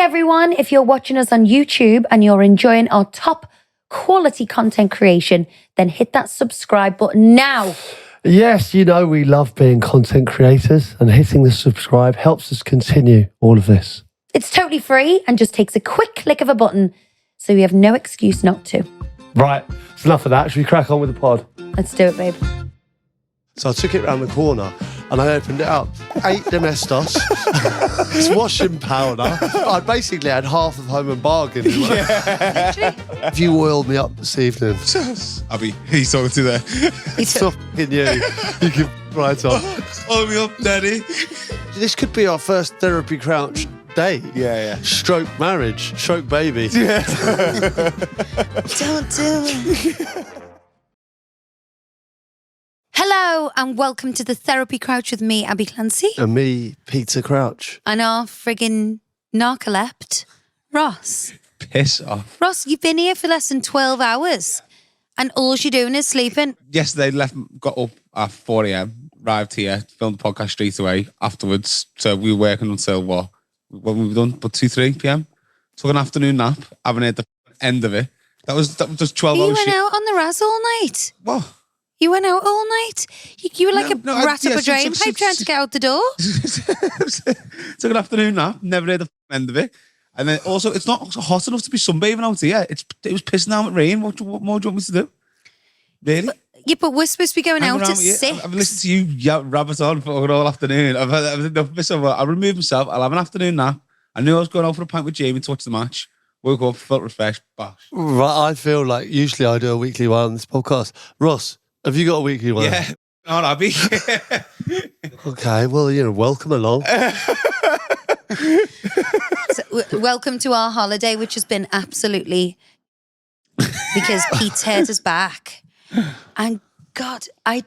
everyone. If you're watching us on YouTube and you're enjoying our top quality content creation, then hit that subscribe button now. Yes, you know we love being content creators, and hitting the subscribe helps us continue all of this. It's totally free and just takes a quick click of a button, so we have no excuse not to. Right, it's enough of that. Should we crack on with the pod? Let's do it, babe. So I took it round the corner and I opened it up. 8 domestos. It's washing powder. I basically had half of Home and Bargain. Literally. Have you oiled me up this evening? Abby, he's talking to there. It's fucking you. You can right on. Oil me up, daddy. This could be our first therapy crouch date. Yeah. Stroke marriage. Stroke baby. Yeah. Don't do it. Hello and welcome to the Therapy Crouch with me, Abby Clancy. And me, Peter Crouch. And our friggin' narcolept, Ross. Piss off. Ross, you've been here for less than 12 hours and all you're doing is sleeping. Yesterday, got up at 4 a.m, arrived here, filmed the podcast straight away afterwards. So we were working until what we done? But 2, 3 p.m. Took an afternoon nap, haven't heard the end of it. That was just 12 hours. You went out on the Raz all night? What? You went out all night? You were like No, a rat up a drain pipe trying to get out the door? Took an afternoon nap, never heard the end of it. And then also, it's not hot enough to be sunbathing out here. It was pissing down with rain. What more do you want me to do? Really? But we're supposed to be going out at 6. I've listened to you rabbit on for all afternoon. I've had enough of this. I'll remove myself. I'll have an afternoon nap. I knew I was going out for a pint with Jamie to watch the match. Woke up, felt refreshed. Bosh. Right, I feel like usually I do a weekly one on this podcast. Ross, have you got a weekly one? Yeah. Oh, Abby. Okay, well, welcome along. So, welcome to our holiday, which has been absolutely because Pete's hurt us back. And God, I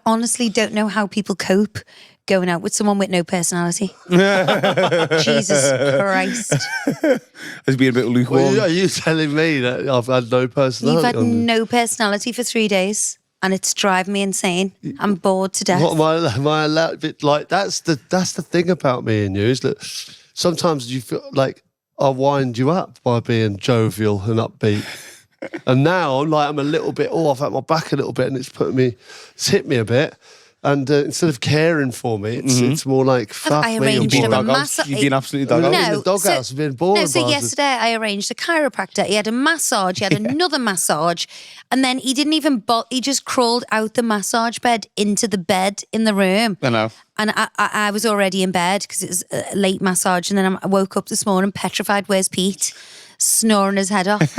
honestly don't know how people cope going out with someone with no personality. Jesus Christ. Has been a bit lukewarm. Well, are you telling me that I've had no personality? You've had no personality for 3 days. And it's driving me insane. I'm bored to death. What am I allowed? Bit like that's the thing about me and you is that sometimes you feel like I wind you up by being jovial and upbeat, and now I'm a little bit off at my back a little bit, and it's hit me a bit. And instead of caring for me, it's more like fuck I me. arranged You're a boring. massage. You've been absolutely dug out. In the doghouse, I've been bored. No, so yesterday I arranged a chiropractor. He had a massage. He had another massage. And then he didn't even he just crawled out the massage bed into the bed in the room. I know. And I was already in bed because it was a late massage. And then I woke up this morning petrified. Where's Pete? Snoring his head off.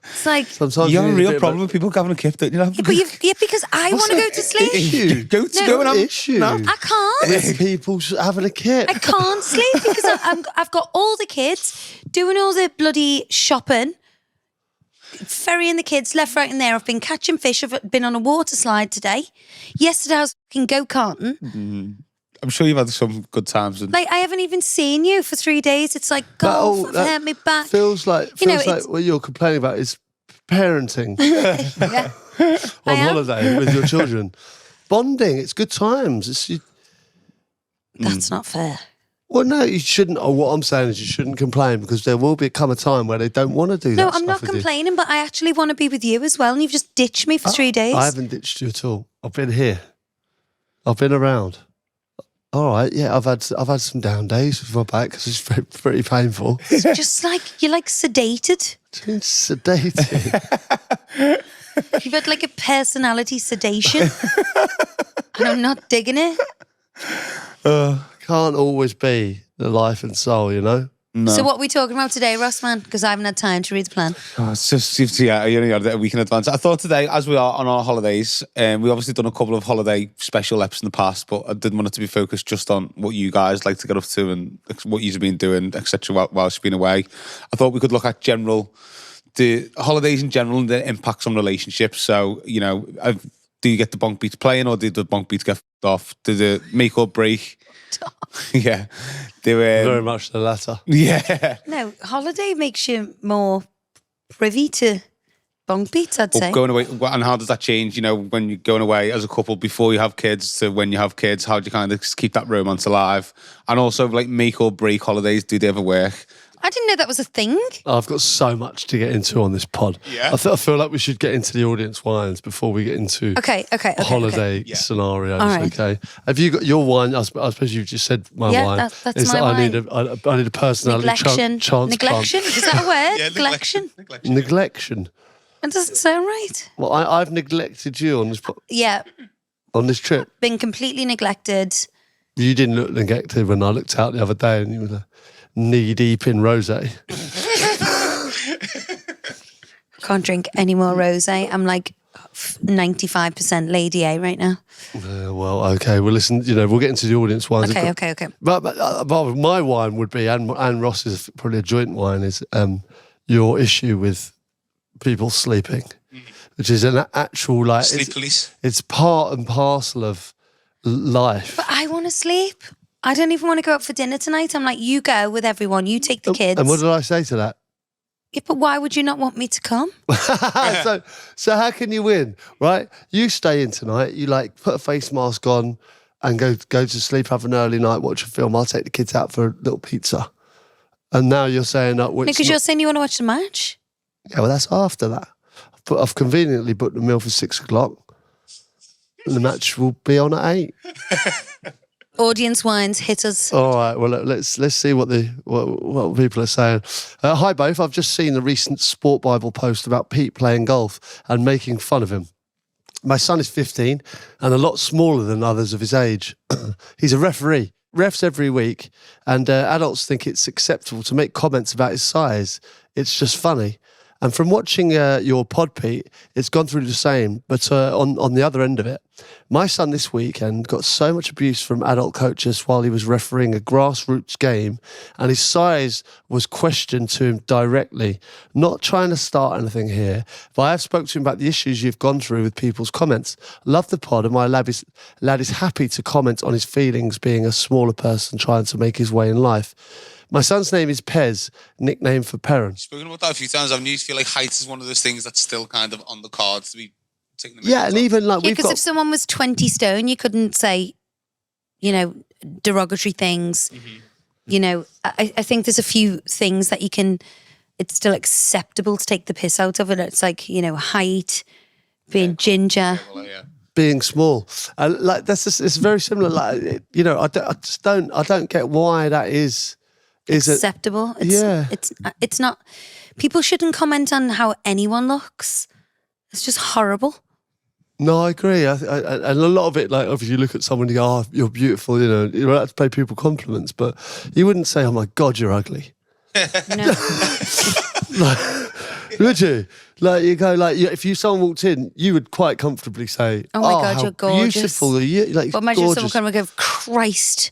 It's like sometimes you have a real problem with people having a kip, don't you? Because I want to go to sleep. Issue. Go and have issue. No. I can't. With people having a kip. I can't sleep because I've got all the kids doing all the bloody shopping, ferrying the kids left, right, and there. I've been catching fish. I've been on a water slide today. Yesterday I was fucking go-karting. Mm-hmm. I'm sure you've had some good times. Like I haven't even seen you for 3 days. It's like golf. I've hurt me back. Feels like what you're complaining about is parenting. Yeah. On holiday with your children. Bonding, it's good times. That's not fair. Well, no, you shouldn't. Or what I'm saying is you shouldn't complain because there will become a time where they don't want to do that. No, I'm not complaining, but I actually want to be with you as well. And you've just ditched me for 3 days. I haven't ditched you at all. I've been here. I've been around. All right, yeah, I've had some down days with my back because it's pretty painful. It's just like you're like sedated. Sedated. You've had like a personality sedation, and I'm not digging it. Can't always be the life and soul, No. So what are we talking about today, Ross, man? Because I haven't had time to read the plan. Oh, it's just, you only had it a week in advance. I thought today, as we are on our holidays, we obviously done a couple of holiday special eps in the past, but I didn't want it to be focused just on what you guys like to get up to and what you've been doing, etc. while you've been away. I thought we could look at the holidays in general and the impacts on relationships. So, do you get the bonk beats playing or did the bonk beats get off? Did it make or break? Yeah. They were very much the latter. Yeah. No, holiday makes you more privy to Bonk beats, I'd say. Going away, and how does that change? You know, when you're going away as a couple before you have kids to when you have kids, how do you kind of keep that romance alive? And also, like, make or break holidays, do they ever work? I didn't know that was a thing. I've got so much to get into on this pod. Yeah. I feel like we should get into the audience wines before we get into Okay. holiday scenarios. All right. Okay. Have you got your wine? I suppose you've just said my wine. Yeah, that's It's my that wine. I need a personality Neglection. transplant. Neglection? Is that a word? Neglection. Neglection. That doesn't sound right. Well, I've neglected you on Yeah, this trip. been completely neglected. You didn't look neglected when I looked out the other day and you were knee deep in rosé. Can't drink any more rosé. I'm like 95% Lady A right now. Well, okay. Well, listen, we'll get into the audience wines. Okay. But my wine would be, and Ross's probably a joint wine, is your issue with people sleeping, which is an actual, like... Sleep police. It's part and parcel of life. But I want to sleep. I don't even want to go out for dinner tonight. I'm like, you go with everyone. You take the kids. And what did I say to that? Yeah, but why would you not want me to come? So how can you win, right? You stay in tonight, you put a face mask on and go to sleep, have an early night, watch a film. I'll take the kids out for a little pizza. And now you're saying that... Because you're saying you want to watch the match? Yeah, well, that's after that. But I've conveniently booked the meal for 6 o'clock. And the match will be on at 8. Audience wines, hit us. All right, well, let's see what people are saying. Hi, both. I've just seen the recent Sport Bible post about Pete playing golf and making fun of him. My son is 15 and a lot smaller than others of his age. He's a referee. Refs every week, and adults think it's acceptable to make comments about his size. It's just funny. And from watching your pod, Pete, it's gone through the same, but on the other end of it. My son this weekend got so much abuse from adult coaches while he was refereeing a grassroots game, and his size was questioned to him directly. Not trying to start anything here, but I have spoke to him about the issues you've gone through with people's comments. Love the pod, and my lad is happy to comment on his feelings being a smaller person trying to make his way in life. My son's name is Pez, nickname for Perrin. You've spoken about that a few times. I feel like height is one of those things that's still kind of on the cards to be taking the and even because if someone was 20 stone, you couldn't say, derogatory things. Mm-hmm. I think there's a few things that it's still acceptable to take the piss out of it. It's like, height, being ginger. Being small, it's very similar. I don't get why that is acceptable. It's not. People shouldn't comment on how anyone looks. It's just horrible. No, I agree. And a lot of it, if you look at someone, you go, "Oh, you're beautiful." You don't have to pay people compliments, but you wouldn't say, "Oh my God, you're ugly." No. Would you? You go, if someone walked in, you would quite comfortably say, "Oh my God, how you're gorgeous." Beautiful are you? But imagine if someone come and go, "Christ,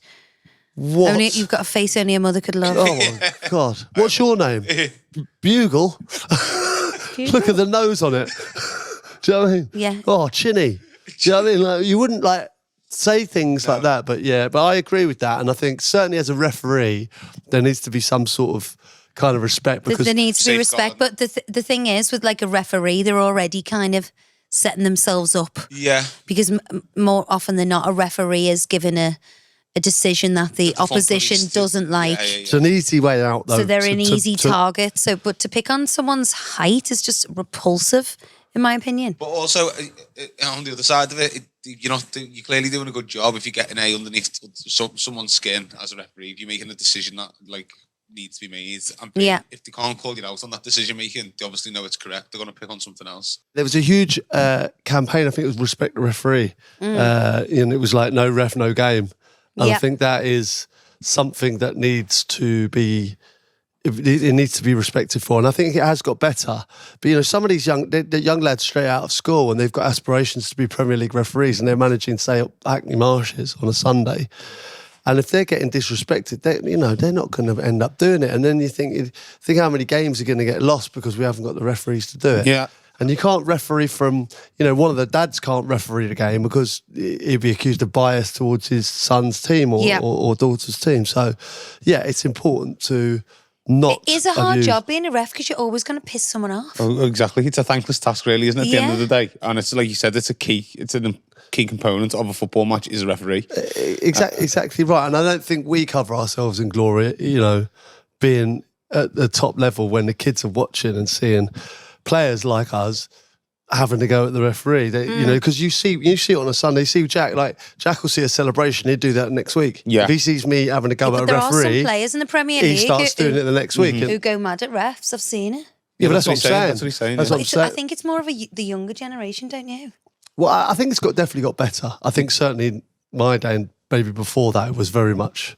what? You've got a face only a mother could love." Oh my God! What's your name? Bugle. Look at the nose on it. Do you know what I mean? Yeah. Oh, chinny. Do you know what I mean? You wouldn't say things like that, but I agree with that, and I think certainly as a referee, there needs to be some sort of kind of respect because there needs to be respect. But the thing is, with a referee, they're already kind of setting themselves up. Yeah. Because more often than not, a referee is given a decision that the opposition doesn't like. Yeah. It's an easy way out, though. So they're an easy target. But to pick on someone's height is just repulsive, in my opinion. But also, on the other side of it, you're clearly doing a good job if you're getting underneath someone's skin as a referee. If you're making a decision that needs to be made, and if they can't call you out on that decision making, they obviously know it's correct. They're going to pick on something else. There was a huge campaign. I think it was Respect the Referee, and it was like no ref, no game. And I think that is something that needs to be. It needs to be respected for, and I think it has got better. But some of these young lads straight out of school, and they've got aspirations to be Premier League referees, and they're managing, say, up Hackney Marshes on a Sunday. And if they're getting disrespected, they're not going to end up doing it. And then you think how many games are going to get lost because we haven't got the referees to do it. Yeah. And you can't referee from, one of the dads can't referee the game because he'd be accused of bias towards his son's team or daughter's team. So, it's important to not. It is a hard abused. job being a ref because you're always going to piss someone off. Oh, exactly. It's a thankless task, really, isn't it? At the end of Yeah. the day, and it's like you said, it's a key component of a football match is a referee. Exactly right. And I don't think we cover ourselves in glory, you know, being at the top level when the kids are watching and seeing players like us having to go at the referee. They, you know, because you see it on a Sunday. You see Jack will see a celebration. He'd do that next week. Yeah. If he sees me having to go But at a there are some referee, players in the Premier he League starts doing it the next week. who go mad at refs. I've seen it. Yeah, but that's what I'm saying. That's what he's saying. That's yeah. what I'm saying. I think it's more of the younger generation, don't you? Well, I think it's definitely got better. I think certainly in my day and maybe before that, it was very much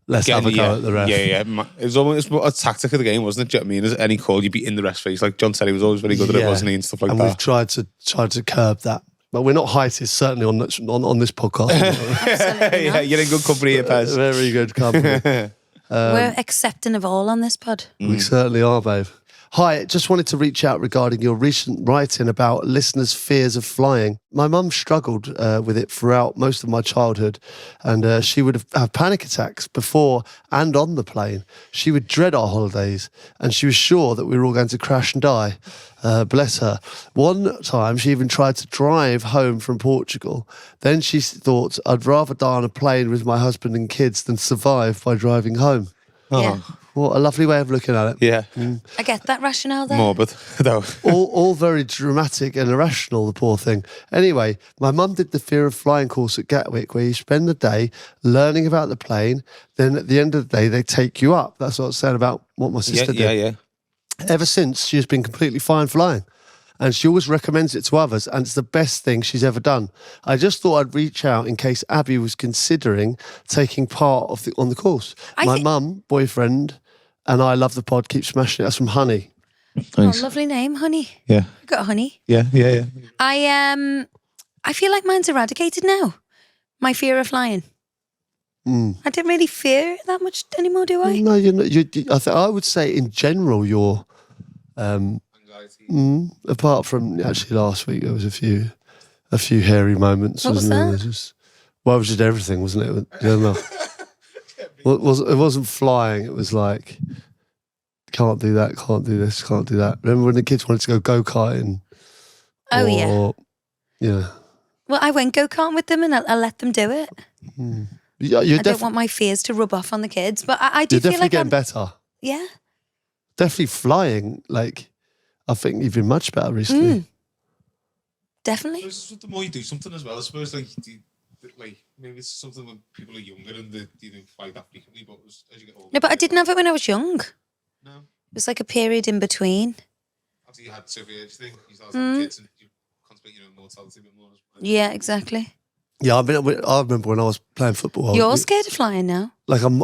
let's have a go at the ref. Yeah. It was almost a tactic of the game, wasn't it? Do you know what I mean? As any call, you'd be in the ref's face. Like John said, he was always very good at it, wasn't he? And stuff like and that. we've tried to curb that. But we're not heightist, certainly on this podcast. Absolutely Yeah, not. you're in good company here, Pez. Very good company. We're accepting of all on this pod. We certainly are, babe. Hi, just wanted to reach out regarding your recent writing about listeners' fears of flying. My mum struggled with it throughout most of my childhood, and she would have panic attacks before and on the plane. She would dread our holidays, and she was sure that we were all going to crash and die. Bless her. One time, she even tried to drive home from Portugal. Then she thought, I'd rather die on a plane with my husband and kids than survive by driving home. Yeah. What a lovely way of looking at it. Yeah. I get that rationale there. Morbid, though. all very dramatic and irrational, the poor thing. Anyway, my mum did the fear of flying course at Gatwick, where you spend the day learning about the plane. Then at the end of the day, they take you up. That's what I was saying about what my sister did. Yeah. Ever since, she has been completely fine flying. And she always recommends it to others, and it's the best thing she's ever done. I just thought I'd reach out in case Abbey was considering taking part on the course. My mum, boyfriend, and I love the pod. Keep smashing it. That's from Honey. Oh, lovely name, Honey. Yeah. You got Honey. Yeah. I feel like mine's eradicated now. My fear of flying. I don't really fear it that much anymore, do I? No, I would say in general, you're. Apart from actually last week, there was a few hairy moments. What was that? It was just everything, wasn't it? It wasn't flying. It was like, can't do that, can't do this, can't do that. Remember when the kids wanted to go karting? Oh, yeah. Yeah. Well, I went go-kart with them and I let them do it. I don't want my fears to rub off on the kids, but I do you're feel definitely like getting better. Yeah. Definitely flying. Like, I think you've been much better recently. Definitely. The more you do something as well, I suppose, like maybe it's something when people are younger and they don't fly that frequently, but as you get older. No, but I didn't have it when I was young. No. It was like a period in between. After you had Sophie thing, you started having kids and you contemplate your own mortality a bit more. Yeah, exactly. Yeah, I remember when I was playing football. You're scared of flying now? Like I'm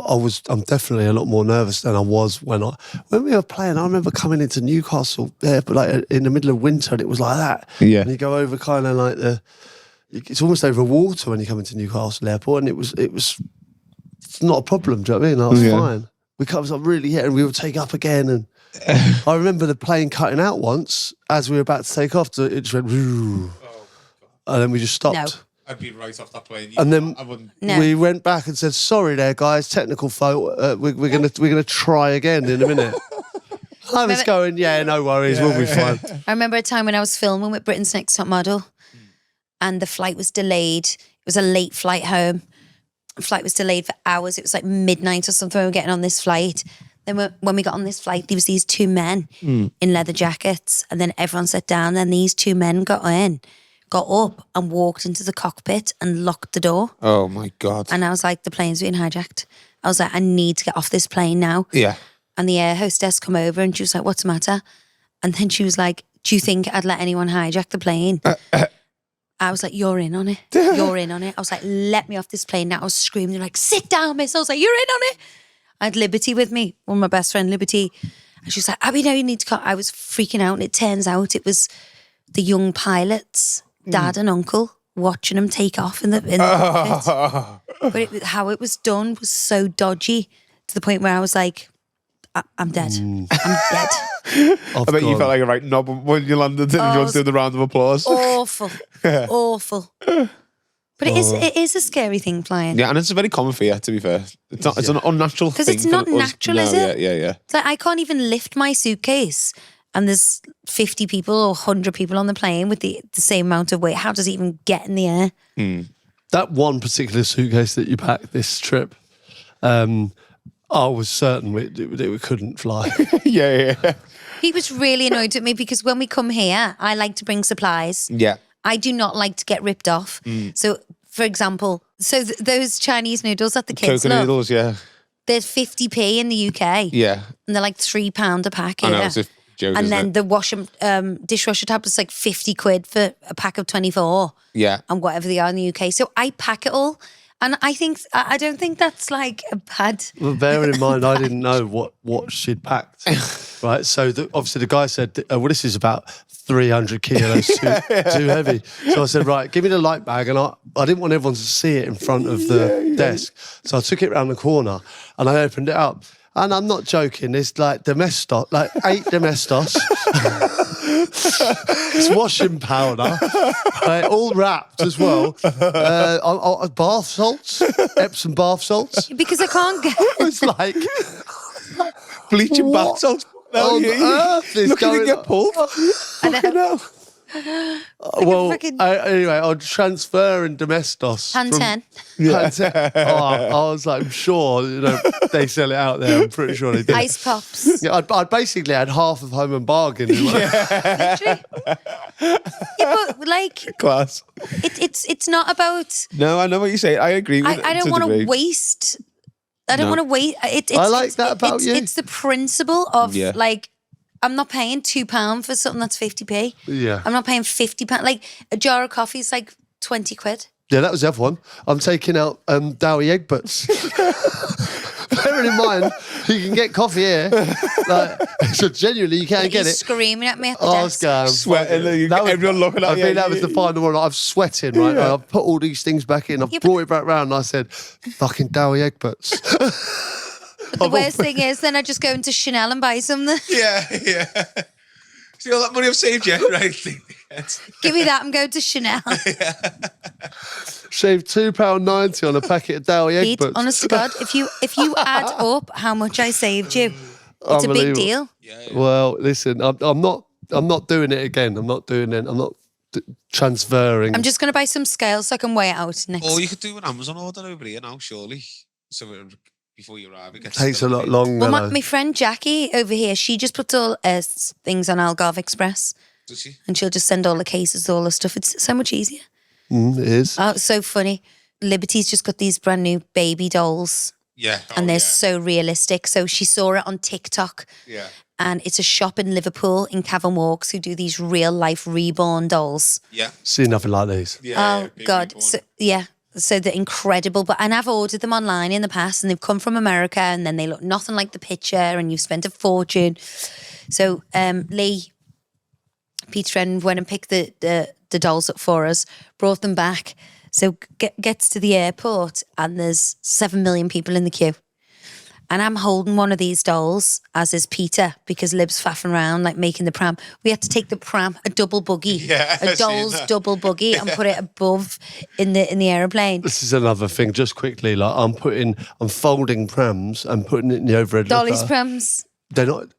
definitely a lot more nervous than I was when we were playing. I remember coming into Newcastle there, but like in the middle of winter, and it was like that. Yeah. And you go over kind of like it's almost over water when you come into Newcastle Airport, and it's not a problem. Do you know what I mean? I was fine. We come up really hit, and we would take up again. And I remember the plane cutting out once as we were about to take off. It just went, and then we just stopped. No. I'd be right off that plane. And then No. we went back and said, "Sorry, there, guys, technical fault. We're gonna try again in a minute." I was going, "Yeah, no worries, we'll be fine." I remember a time when I was filming with Britain's Next Top Model and the flight was delayed. It was a late flight home. The flight was delayed for hours. It was like midnight or something when we were getting on this flight. Then when we got on this flight, there was these two men in leather jackets, and then everyone sat down, and these two men got up and walked into the cockpit and locked the door. Oh my God. And I was like, the plane's being hijacked. I was like, I need to get off this plane now. Yeah. And the air hostess come over and she was like, what's the matter? And then she was like, do you think I'd let anyone hijack the plane? I was like, you're in on it. You're in on it. I was like, let me off this plane now. I was screaming. They're like, sit down, miss. I was like, you're in on it. I had Liberty with me, one of my best friend, Liberty. And she was like, Abby, no, you need to come. I was freaking out. And it turns out it was the young pilots, dad and uncle, watching them take off in the cockpit. But how it was done was so dodgy to the point where I was like, I'm dead. I'm dead. I bet you felt like a right knob when you landed and you wanted to do the round of applause. Awful. Awful. But But it is a scary thing flying. Yeah, and it's a very common fear, to be fair. It's not. It's an unnatural thing. Because it's not natural, is it? Yeah. It's like I can't even lift my suitcase, and there's 50 people or 100 people on the plane with the same amount of weight. How does it even get in the air? That one particular suitcase that you packed this trip, I was certain we couldn't fly. Yeah. He was really annoyed at me because when we come here, I like to bring supplies. Yeah. I do not like to get ripped off. So, for example, those Chinese noodles that the kids Coconut love, noodles, yeah. they're 50p in the UK. Yeah. And they're like £3 a pack I here. know, it's a joke, And isn't then it? the dishwasher tab was like 50 quid for a pack of 24 Yeah. and whatever they are in the UK. So I pack it all. And I don't think that's like a bad... Well, bearing in mind, I didn't know what she'd packed, right? So obviously the guy said, well, this is about 300 kilos too heavy. So I said, right, give me the light bag. And I didn't want everyone to see it in front of the desk. So I took it around the corner and I opened it up. And I'm not joking, there's like Domestos, like 8 Domestos. It's washing powder, right, all wrapped as well. Bath salts, Epsom bath salts. Because I can't get... It's like... Bleaching What bath salts. on earth is Looking going to get on? pulled. Fucking hell. Well, fucking- anyway, I'm transferring Domestos. Hand 10. I was like, I'm sure, they sell it out there. I'm pretty sure they do. Ice pops. Yeah, I basically had half of Home and Bargain. Literally. Yeah, but like, Class. it's not about... No, I know what you say. I agree with it. I don't want to waste... I don't No. want to wait. I like that about you. It's the principle of Yeah. like, I'm not paying £2 for something that's 50p. Yeah. I'm not paying £50. Like a jar of coffee is like 20 quid. Yeah, that was the other one. I'm taking out Dowie egg butts. Bearing in mind, you can get coffee here. Like, so genuinely, you can't get He's it. screaming at me at the I was desk. going Sweating, everyone looking at I you. think that was the final one. I was sweating, right? I put all these things back in. I Yeah, brought it back round and I said, fucking Dowie egg butts. But the worst thing is then I just go into Chanel and buy something. Yeah. See all that money I've saved you? Right. Give me that, I'm going to Chanel. Shaved £2.90 on a packet of Dowie egg Pete, butts. honest to God, if you add up how much I saved you, it's a big Unbelievable. deal. Well, listen, I'm not doing it again. I'm not doing it. I'm not transferring. I'm just going to buy some scales so I can weigh it out next. Or you could do an Amazon order over here now, surely. So before you arrive, it gets Takes a lot longer. Well, though. my friend Jackie over here, she just puts all things on Algarve Express Does she? and she'll just send all the cases, all the stuff. It's so much easier. It is. Oh, it's so funny. Liberty's just got these brand new baby dolls Yeah. and they're so realistic. So she saw it on TikTok Yeah. and it's a shop in Liverpool in Cavan Walks who do these real life reborn dolls. Yeah. See nothing like these. Yeah. Oh God. So they're incredible. And I've ordered them online in the past and they've come from America and then they look nothing like the picture and you've spent a fortune. So Lee, Pete's friend, went and picked the dolls up for us, brought them back. So gets to the airport and there's 7 million people in the queue. And I'm holding one of these dolls, as is Peter, because Lib's faffing around, like making the pram. We had to take the pram, a double buggy, Yeah, a I've seen doll's that. double buggy, and put it above in the aeroplane. This is another thing, just quickly, like I'm folding prams and putting it in the overhead Dolly's lifter. prams. They're not,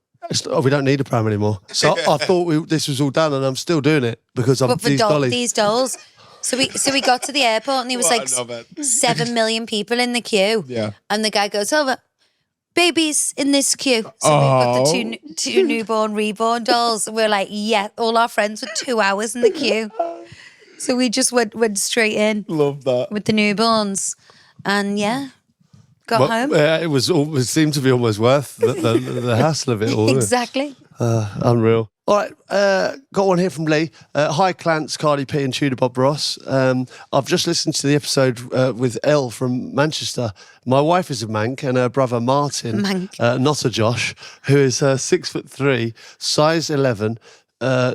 we don't need a pram anymore. So I thought this was all done and I'm still doing it because I'm But for these dollies. these dolls. So we got to the airport and there was What a like knobhead. 7 million people in the queue. Yeah. And the guy goes, but babies in this queue. So we've got the two newborn, reborn dolls. And we're like, yeah, all our friends were 2 hours in the queue. So we just went straight in Love that. with the newborns. And yeah, got home. It seemed to be almost worth the hassle of it all. Wasn't it? Exactly. Unreal. All right, got one here from Lee. Hi, Clance, Cardi P and Tudor Bob Ross. I've just listened to the episode with Elle from Manchester. My wife is a mank and her brother Martin, Mank. not a Josh, who is 6'3", size 11,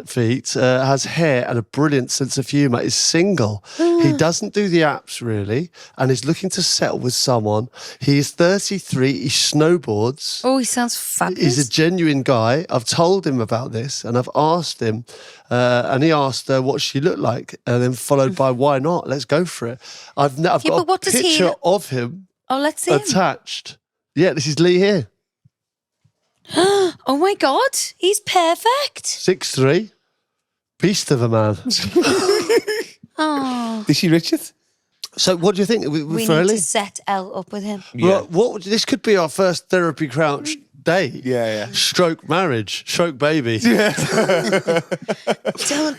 feet, has hair and a brilliant sense of humour, is single. He doesn't do the apps really, and is looking to settle with someone. He is 33, he snowboards. Oh, he sounds fabulous. He's a genuine guy. I've told him about this and I've asked him, and he asked her what she looked like, and then followed by why not? Let's go for it. I've but got what a does he- picture of him Oh, let's see him. attached. Yeah, this is Lee here. Oh my God, he's perfect. 6'3", beast of a man. Oh, Is she Richard? So what do you think we for need Ellie? to set Elle up with him. Yeah. What this could be our first therapy crouch date. Yeah. Stroke marriage, stroke baby. Don't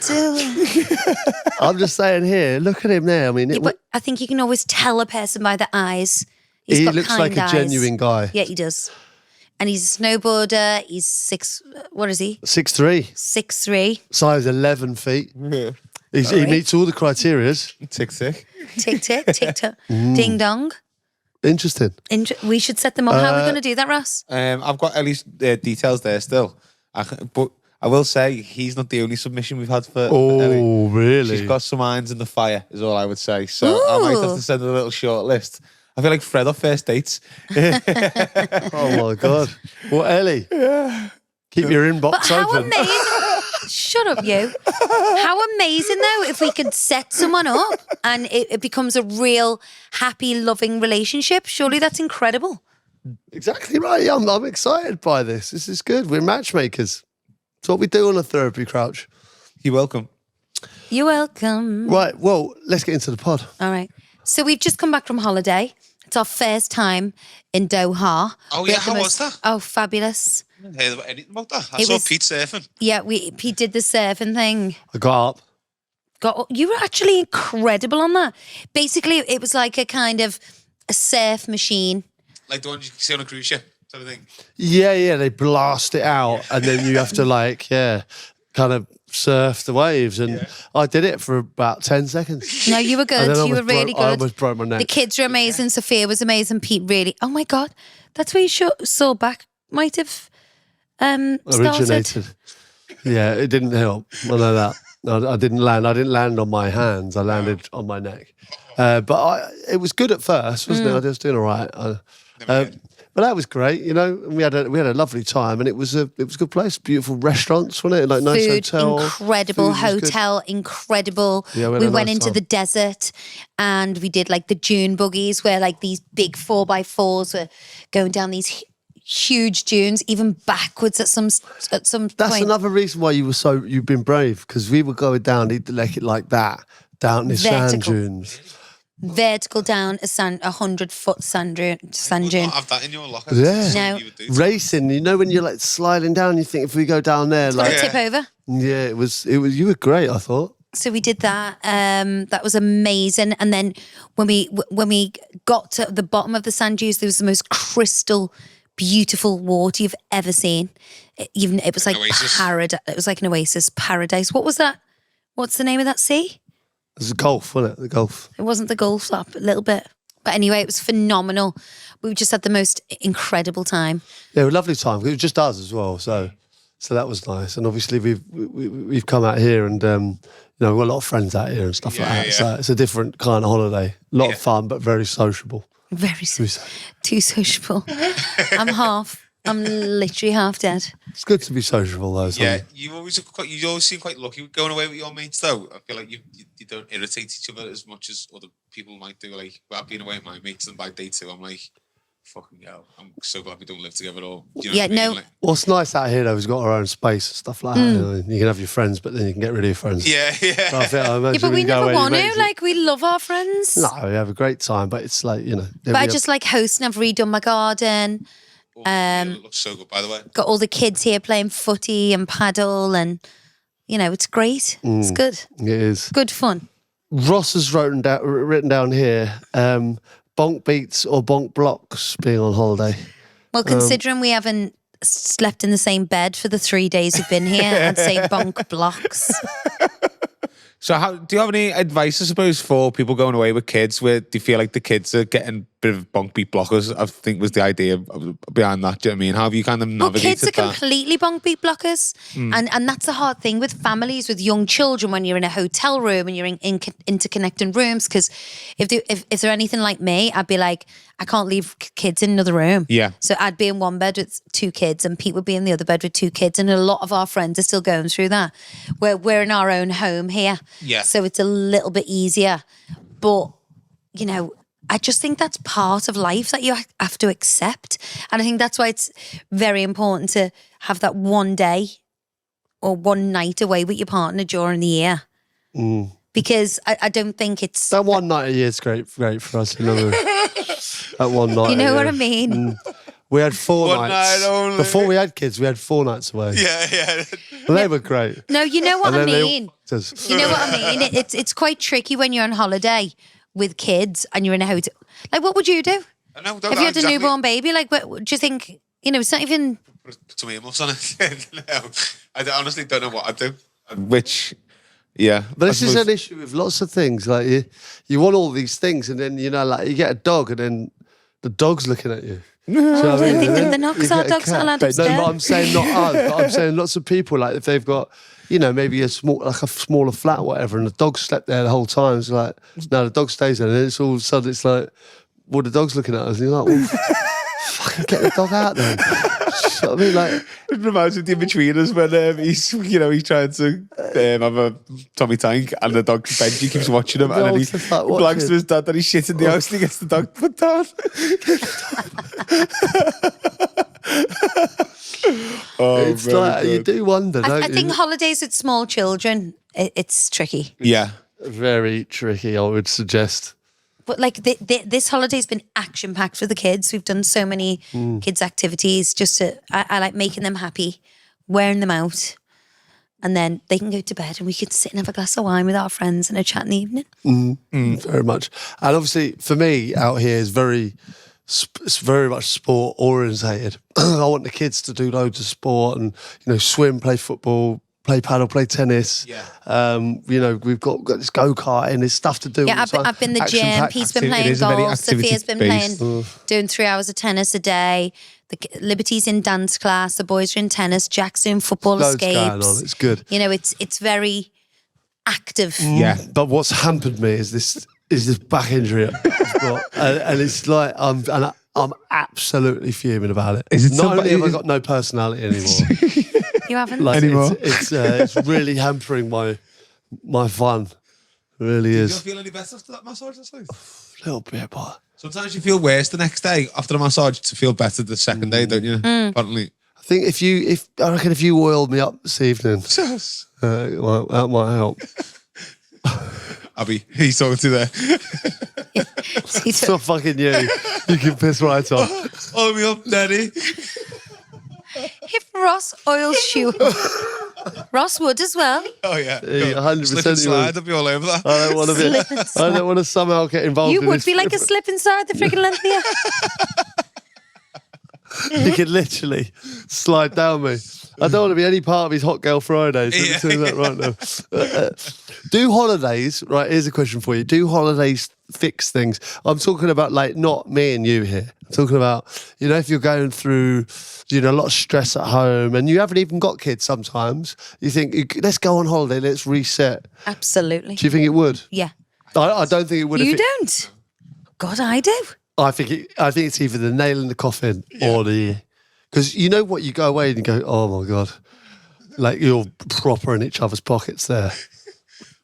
do it. I'm just saying here, look at him there. I mean, Yeah, but I think you can always tell a person by the eyes. He's he got looks kind like a eyes. genuine guy. Yeah, he does. And he's a snowboarder. He's 6. What is he? 6'3", 6'3". size 11 feet. Yeah. He Sorry. meets all the criterias. Tick. Tick tick tick tock. Ding dong. Interesting. We should set them up. How are we going to do that, Ross? I've got Ellie's details there still. But I will say he's not the only submission we've had for Ellie. Oh, really? She's got some irons in the fire, is all I would say. So I might have Ooh. to send her a little short list. I feel like Fred off first dates. Oh my God. Well, Ellie, keep your inbox But how open. amazing. Shut up, you. How amazing, though, if we could set someone up and it becomes a real happy, loving relationship. Surely that's incredible. Exactly right. I'm excited by this. This is good. We're matchmakers. It's what we do on a therapy crouch. You're welcome. You're welcome. Right. Well, let's get into the pod. All right. So we've just come back from holiday. It's our first time in Doha. Oh, We yeah, had the how most- was that? Oh, fabulous. I didn't hear anything about that. I It saw was- Pete surfing. Yeah, Pete did the surfing thing. I got up. You were actually incredible on that. Basically, it was like a kind of a surf machine. Like the one you see on a cruise ship, sort of thing. Yeah. They blast it out, and then you have to kind of surf the waves. And I did it for about 10 seconds. No, you were And good. then I You were almost really broke- I good. almost broke my neck. The kids were amazing. Sophia was amazing. Pete really. Oh my God, that's where you saw back might have started. Originated. Yeah, it didn't help. I know that. I didn't land. I didn't land on my hands. I landed on my neck. But it was good at first, wasn't it? I was doing all right. But that was great, you know. And we had a lovely time, and it was a good place. Beautiful restaurants, wasn't it? Like nice Food, hotel. incredible Food was good. hotel, incredible. Yeah, we had we a went nice into time. the desert and we did like the Dune buggies where like these big 4x4s were going down these huge dunes, even backwards at some That's point. another reason why you've been brave, because we were going down like that down the sand Vertical. dunes. Vertical down a 100-foot sand dune. Would not have that in your locker. Yeah. It's something No. you would do. Racing, you know, when you're like sliding down, you think if we go down there, Gonna like tip over. yeah, it was. You were great, I thought. So we did that. That was amazing. And then when we got to the bottom of the sand dunes, there was the most crystal, beautiful water you've ever seen. It was like oasis. paradise. It was like an oasis paradise. What was that? What's the name of that sea? It was a golf, wasn't it? The golf. It wasn't the Gulf Stop, a little bit. But anyway, it was phenomenal. We just had the most incredible time. Yeah, a lovely time. It was just us as well, so that was nice. And obviously we've come out here, and you know, we've got a lot of friends out here and stuff like that. Yeah. So it's a different kind of holiday. A lot Yeah. of fun, but very sociable. Very Should we say? too sociable. I'm literally half dead. It's good to be sociable though. Yeah, Son. you always seem quite lucky with going away with your mates, though. I feel like you don't irritate each other as much as other people might do. Like, about being away with my mates, and by day 2, I'm like, fucking hell, I'm so glad we don't live together at all. Do you know Yeah, what I mean? no. Like, What's nice out here though is we've got our own space and stuff like that. You know, you can have your friends, but then you can get rid of your friends. yeah. I imagine Yeah, but when we you go never away, your want to. mates- Like, we love our friends. No, we have a great time, but it's like, you know. But I just like hosting. I've redone my garden. It looks so good, by the way. Got all the kids here playing footy and paddle, and you know, it's great. It's good. It is. Good fun. Ross has written down here, bonk beats or bonk blocks being on holiday. Well, considering we haven't slept in the same bed for the 3 days we've been here, I'd say bonk blocks. So how do you have any advice, I suppose, for people going away with kids where do you feel like the kids are getting a bit of bonk beat blockers? I think was the idea behind that. Do you know what I mean? How have you kind of navigated kids are that? completely bonk beat blockers. And that's a hard thing with families, with young children, when you're in a hotel room and you're in interconnecting rooms. Because if they're anything like me, I'd be like, I can't leave kids in another room. Yeah. So I'd be in one bed with 2 kids and Pete would be in the other bed with 2 kids. And a lot of our friends are still going through that. We're in our own home here. Yeah. So it's a little bit easier. But, you know, I just think that's part of life that you have to accept. And I think that's why it's very important to have that one day or one night away with your partner during the year. Because I don't think it's... That one night a year is great for us. You know, that one night. You know a what year. I mean? We had 4 One nights. night only. Before we had kids, we had 4 nights away. Yeah. And they were great. No, you know what And I then they all mean. fucked us. You know what I mean? It's quite tricky when you're on holiday with kids and you're in a hotel. Like, what would you do? I know, If you had a newborn baby, like, what do you think? You know, it's not even... Put some earmuffs on it. No, I honestly don't know what I'd do. Which, yeah. But I this is suppose- an issue with lots of things. Like you want all these things, and then you know, like you get a dog, and then the dog's looking at you. Do you know what I mean? They're And then not, you 'cause our get a dogs not cat. allowed No, upstairs. but I'm saying not us. But I'm saying lots of people, like if they've got, you know, maybe a smaller flat or whatever, and the dog slept there the whole time. It's like, no, the dog stays there, and then it's all of a sudden it's like, well, the dog's looking at us, and you're like, well, fucking get the dog out then. You know what I mean? Like, It reminds me of the In-Betweeners when he's trying to have a Tommy Tank and the dog Benji keeps watching him and then he dog's just like blanks watching. to his dad that he's shit in the house and he gets the dog put down. it's very like you good. do wonder, don't I you? think holidays with small children, it's tricky. Yeah. Very tricky, I would suggest. But like this holiday's been action packed for the kids. We've done so many kids activities. I like making them happy, wearing them out, and then they can go to bed and we can sit and have a glass of wine with our friends and a chat in the evening. Very much. And obviously, for me, out here is it's very much sport orientated. I want the kids to do loads of sport and, you know, swim, play football, play paddle, play tennis. Yeah. You know, we've got this go-kart and there's stuff to do. Yeah, all the time. I've been the gym. Action-packed Pete's been activity. It playing is a very golf. Sophia's been activity-based. playing, doing 3 hours of tennis a day. Liberty's in dance class. The boys are in tennis. Jack's doing football Loads escapes. going on. It's good. You know, it's very active. Yeah. But what's hampered me is this back injury I've got. and it's like, I'm absolutely fuming about it. Is it Not only have I is- got no personality anymore, You haven't? like Anymore? it's really hampering my fun. It really Do you is. feel any better after that massage last night? A little bit, but Sometimes you feel worse the next day after a massage to feel better the second day, don't you? Apparently. I think if you oiled me up this evening, that might help. Abby, he's talking to there. It's not fucking you. You can piss right off. Oil me up, daddy. If Ross oils you, Ross would as well. Oh yeah. Yeah, 100% Slip and you slide, would. I'll be all over that. I don't want to be. Slip and I don't want to somehow get involved. You in would this. be like a slip inside the freaking length of you. He could literally slide down me. I don't want to be any part of his Hot Girl Fridays. Let me tell you that right now. Do holidays, right, here's a question for you. Do holidays fix things? I'm talking about, like, not me and you here. I'm talking about, you know, if you're going through, you know, a lot of stress at home and you haven't even got kids sometimes, you think, let's go on holiday, let's reset. Absolutely. Do you think it would? Yeah. I don't think it would. You if it- don't? God, I do. I think it's either the nail in the coffin or the... Because you know what, you go away and you go, oh my God. Like you're proper in each other's pockets there.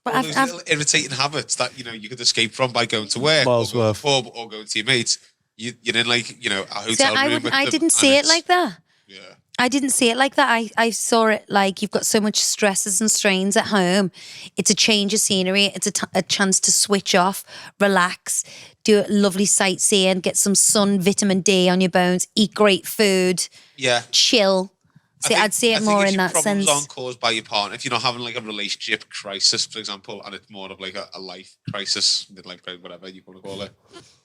But All those little irritating habits that, you know, you could escape from by going to work Miles or going worth. to the pub or going to your mates. You're in, like, you know, a hotel See, room with I them, didn't and see it it's- like that. Yeah. I didn't see it like that. I saw it like you've got so much stresses and strains at home. It's a change of scenery. It's a chance to switch off, relax, do a lovely sightseeing, get some sun, vitamin D on your bones, eat great food, Yeah. chill. See, I'd see it more if in your that problems sense. aren't caused by your partner. If you're not having like a relationship crisis, for example, and it's more of like a life crisis, like whatever you want to call it,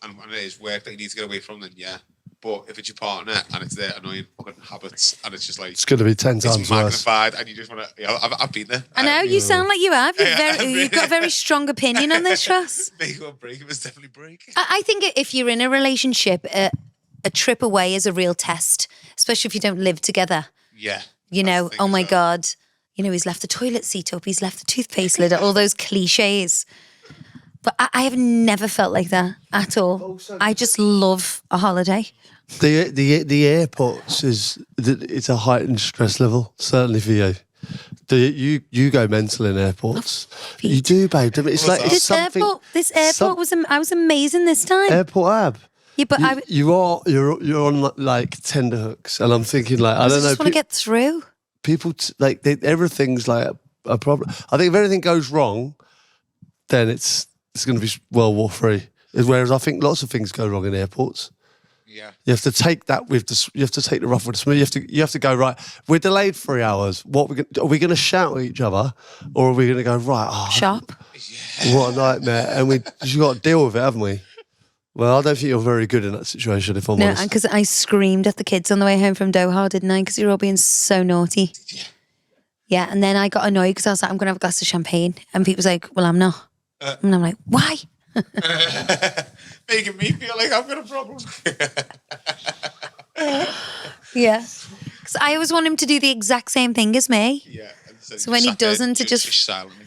and it is work that you need to get away from, then yeah. But if it's your partner and it's their annoying fucking habits, and it's just like It's going to be 10 times it's worse. magnified, and you just want to. I've been there. I know you sound like you have. Yeah, You've got a very strong opinion on this, Ross. Make or break. It was definitely break. I think if you're in a relationship, a trip away is a real test, especially if you don't live together. Yeah. You know, That's the oh thing my as well. God, you know, he's left the toilet seat up, he's left the toothpaste lid up, all those cliches. But I have never felt like that at all. I just love a holiday. The airports it's a heightened stress level, certainly for you. You go mental in airports. You do, babe. I mean, it's like it's This something. airport I was amazing this time. Airport Ab. Yeah, but you're on like tender hooks, and I'm thinking like I don't know. just want to get through. People everything's like a problem. I think if anything goes wrong, then it's going to be World War III. Whereas I think lots of things go wrong in airports. Yeah. You have to take that you have to take the rough with the smooth. You have to go right. We're delayed 3 hours. Are we going to shout at each other, or are we going to go right? Oh, Sharp. what a nightmare! And you got to deal with it, haven't we? Well, I don't think you're very good in that situation, if I'm No, honest. because I screamed at the kids on the way home from Doha, didn't I? Because you're all being so naughty. Yeah, and then I got annoyed because I was like, I'm going to have a glass of champagne. And Pete was like, well, I'm not. And I'm like, why? Making me feel like I've got a problem. Yeah. Because I always want him to do the exact same thing as me. Yeah. So when he doesn't, it just... silently.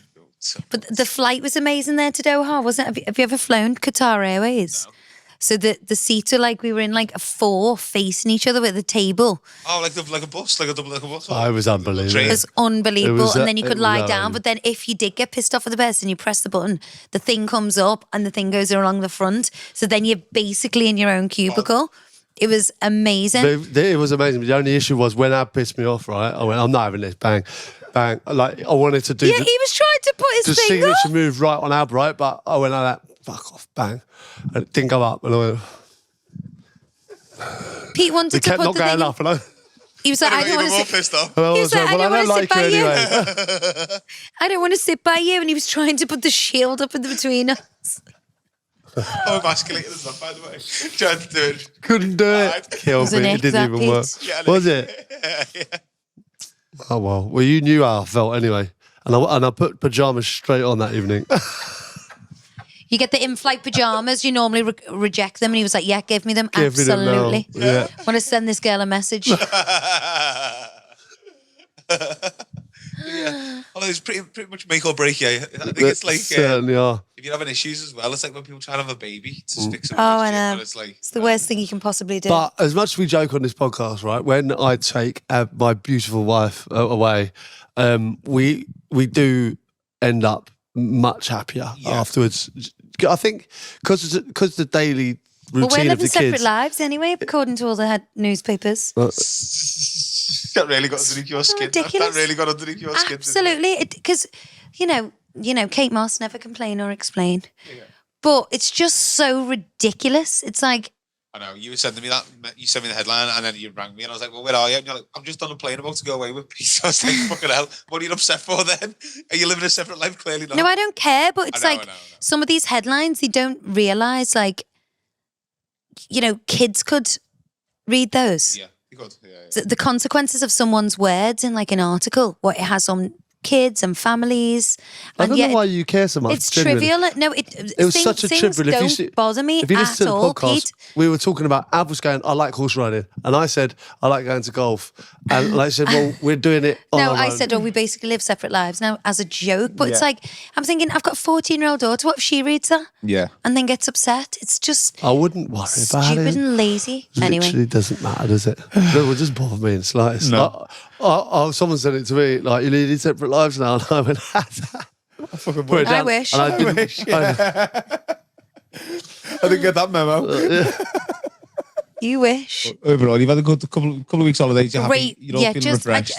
But the flight was amazing there to Doha, wasn't it? Have you ever flown Qatar Airways? No. So the seats are like, we were in like a 4 facing each other with a table. Oh, like a bus, like a bus. I was unbelievable. Train. It was unbelievable. It was, and then you it could was lie down. unbelievable. But then if you did get pissed off at the person, you press the button, the thing comes up and the thing goes along the front. So then you're basically in your own cubicle. It was amazing. It was amazing. But the only issue was when Ab pissed me off, right? I went, I'm not having this. Bang, bang. Like, I wanted to do Yeah, he was trying to put the his finger signature up. move right on Ab, right? But I went like that, fuck off, bang. And it didn't go up. And I went, Pete wanted it to kept put not the going thing. up. And I He was like, I don't Even want more to sit. pissed off. and I He was was like, like, well, I don't like you by you. anyway. I don't want to sit by you. And he was trying to put the shield up in between us. Oh, emasculated as well, by the way. Trying to do it. Couldn't do it. Right. Killed was an me. ick, It didn't that, even Pete. work. Yeah, Was it? yeah. Oh, well. Well, you knew how I felt anyway. And I put pyjamas straight on that evening. You get the in-flight pajamas. You normally reject them. And he was like, yeah, give me them. Give me them now. Absolutely. Yeah. I want to send this girl a message. Yeah. Although it's pretty much make or break, yeah. I think it's like certainly are. if you're having issues as well, it's like when people try to have a baby to fix it. Oh, I know. And it's like It's the worst thing you can possibly do. But as much as we joke on this podcast, right? When I take my beautiful wife away, we do end up much happier afterwards. I think because the daily routine Well, we're of living the separate kids. lives anyway, according to all the newspapers. that really got underneath your skin. ridiculous. That really got underneath your skin. didn't it? Absolutely, because you know, Kate Moss never complain or explain, but it's just so ridiculous. It's like, I know, you were sending me that, you sent me the headline and then you rang me and I was like, well, where are you? And you're like, I'm just on a plane about to go away with Pete. I was like, fucking hell, what are you upset for then? Are you living a separate life? Clearly not. no, I don't care. But it's I know, like I know. some of these headlines, they don't realise, like, you know, kids could read those. Yeah, you could. Yeah. The consequences of someone's words in like an article, what it has on kids and families. I And don't yet know why you care so much. it's genuinely. trivial. No, It was such a things trivial. don't bother me if you listen at to the all, podcast, Pete. we were talking about Ab was going, I like horse riding, and I said I like going to golf, and I said, well, we're doing it. On No, our I own. said, oh, we basically live separate lives now as a joke. But it's Yeah. like, I'm thinking, I've got a 14-year-old daughter. What if she reads that Yeah. and then gets upset? It's just I wouldn't worry about stupid it. and lazy. Anyway, Literally doesn't matter, does it? No, it doesn't bother me in the slightest. No. Someone said it to me, like, you lead separate lives now, and I went, put it I down. wish. And I didn't, I didn't get that memo. you wish. Overall, you've had a good couple of weeks holidays. You're happy. Great. You're all Yeah, feeling just, refreshed.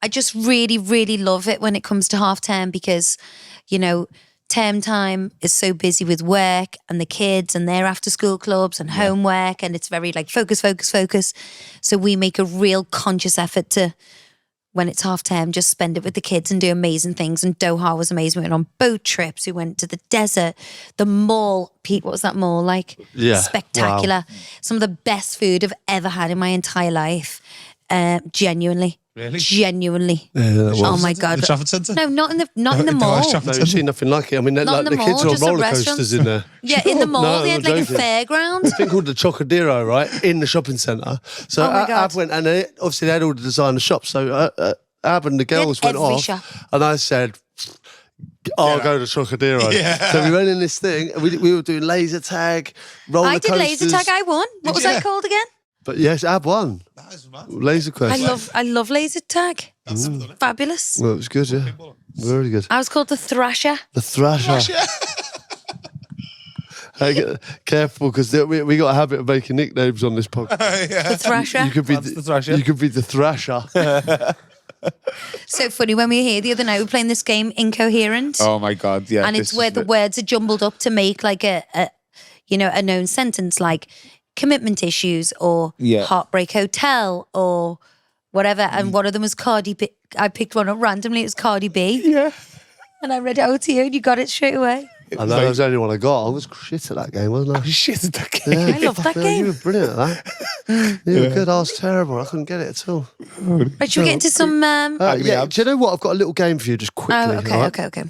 I just really, really love it when it comes to half term because, you know, term time is so busy with work and the kids and their after school clubs and homework, and it's very like focus. So we make a real conscious effort to when it's half term, just spend it with the kids and do amazing things. And Doha was amazing. We went on boat trips. We went to the desert, the mall. Pete, what was that mall like? Yeah, Spectacular. wow. Some of the best food I've ever had in my entire life. Genuinely. Really? Genuinely. Yeah, that was. Oh my God. The Trafford Centre? No, not in the mall. No, you've seen nothing like it. I mean, Not like in the the kids mall, are on just at roller restaurants. coasters in there. Yeah, in the mall. No, they I'm had like a joking. fairground. Thing called the Chocodero, right, in the shopping centre. So Oh my God. Ab went, and obviously they had all the designer shops. So Ab and the girls went every off, shop. and I said, "I'll go to Chocodero." Yeah. So we went in this thing, and we were doing laser tag, roller I did coasters. laser tag. I won. What was you? that called again? But yes, Ab won That is mad. laser quest. I love laser tag. That's never done it. Fabulous. Well, it was good, yeah, very good. I was called the Thrasher. The Thrasher. Hey, careful, because we got a habit of making nicknames on this podcast. The Thrasher. You could be That's the Thrasher. You could be the Thrasher. So funny. When we were here the other night, we were playing this game, Incoherent. Oh my God, yeah. and this it's where is the it. words are jumbled up to make like a known sentence, like commitment issues or Yeah. Heartbreak Hotel or whatever. And one of them was Cardi B. I picked one up randomly. It was Cardi B. Yeah. And I read it out to you and you got it straight away. I know that was the only one I got. I was shit at that game, wasn't I? Shit at that game. Yeah. I love that Yeah, game. you were brilliant at that. You were good. I was terrible. I couldn't get it at all. Right, should we get into some... Yeah. Do you know what? I've got a little game for you, just quickly. oh, okay, all right? okay.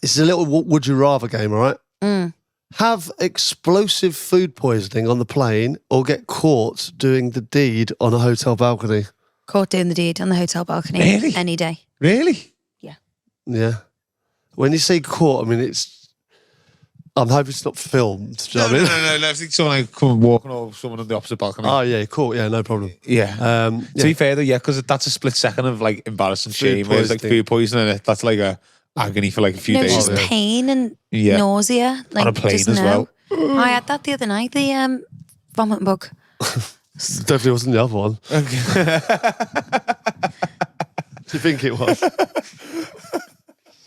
This is a little would you rather game, all right? Mm. Have explosive food poisoning on the plane or get caught doing the deed on a hotel balcony? Caught doing the deed on the hotel balcony. Really? Any day. Really? Yeah. When you say caught, I mean, I'm hoping it's not filmed. Do you know what I mean? No. I think someone like come walking over someone on the opposite balcony. Oh, yeah, caught. Yeah, no problem. Yeah. To Yeah. be fair though, yeah, because that's a split second of like embarrassing shame. Whereas like poisoning. food poisoning, that's like a agony for like a few No, it's days. just yeah. pain and Yeah. nausea. Like, On a plane just as no. well. I had that the other night, the vomit bug. Definitely wasn't the other one. Do you think it was?